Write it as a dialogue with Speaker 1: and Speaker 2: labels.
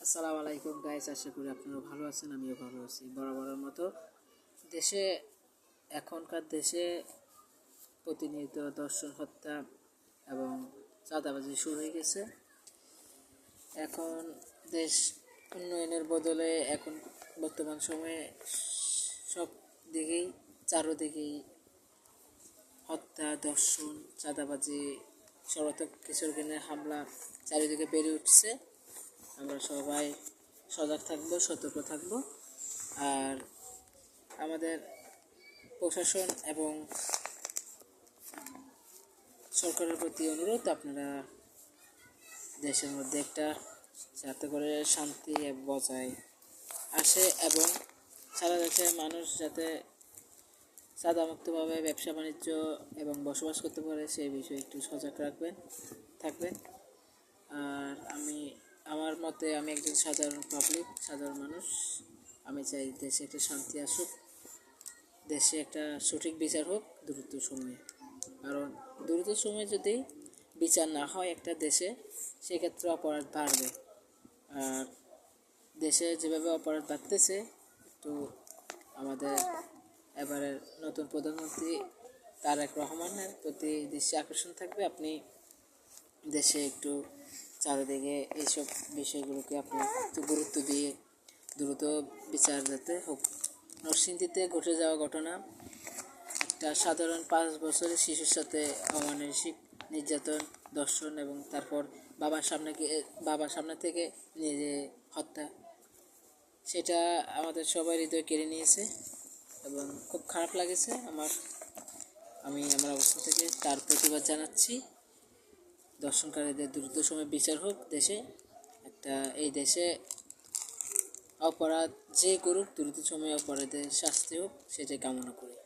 Speaker 1: আসসালামু আলাইকুম গাইস, আশা করি আপনারা ভালো আছেন। আমিও ভালো আছি বরাবরের মতো। দেশে এখনকার দেশে প্রতিনিয়ত দর্শন হত্যা এবং চাঁদাবাজি শুরু হয়ে গেছে। এখন দেশ উন্নয়নের বদলে এখন বর্তমান সময়ে সব দিকেই চারোদিকেই হত্যা, দর্শন, চাঁদাবাজি, সর্বাত্মক কিশোর গ্যাংয়ের হামলা চারিদিকে বেড়ে উঠছে। আমরা সবাই সজাগ থাকবো, সতর্ক থাকবো। আর আমাদের প্রশাসন এবং সরকারের প্রতি অনুরোধ, আপনারা দেশের মধ্যে একটা যাতে করে শান্তি বজায় আসে এবং সারা দেশের মানুষ যাতে চাঁদামুক্তভাবে ব্যবসা বাণিজ্য এবং বসবাস করতে পারে সেই বিষয়ে একটু সজাগ থাকবেন। আর আমার মতে আমি একজন সাধারণ মানুষ। আমি চাই দেশে একটা শান্তি আসুক, দেশে একটা সঠিক বিচার হোক দ্রুত সময়ে। কারণ দ্রুত সময়ে যদি বিচার না হয় একটা দেশে, সেক্ষেত্রে অপরাধ বাড়বে। আর দেশে যেভাবে অপরাধ বাড়তেছে, একটু আমাদের এবারের নতুন প্রধানমন্ত্রী তারেক রহমানের প্রতি দৃষ্টি আকর্ষণ থাকবে। আপনি দেশে একটু চারিদিকে এইসব বিষয়গুলোকে আপনি একটু গুরুত্ব দিয়ে দ্রুত বিচার যাতে হোক। নরসিংদীতে ঘটে যাওয়া ঘটনা, একটা সাধারণ 5 বছরের শিশুর সাথে অমানসিক নির্যাতন, দর্শন এবং তারপর বাবার সামনে থেকে নিজে হত্যা, সেটা আমাদের সবাই হৃদয় কেড়ে নিয়েছে এবং খুব খারাপ লাগেছে আমি আমার অবস্থা থেকে তার প্রতিবাদ জানাচ্ছি। দর্শনকারীদের দ্রুত সময় বিচার হোক দেশে। এই দেশে অপরাধ যে করুক দ্রুত সময়ে অপরাধের শাস্তি হোক, সেটাই কামনা করি।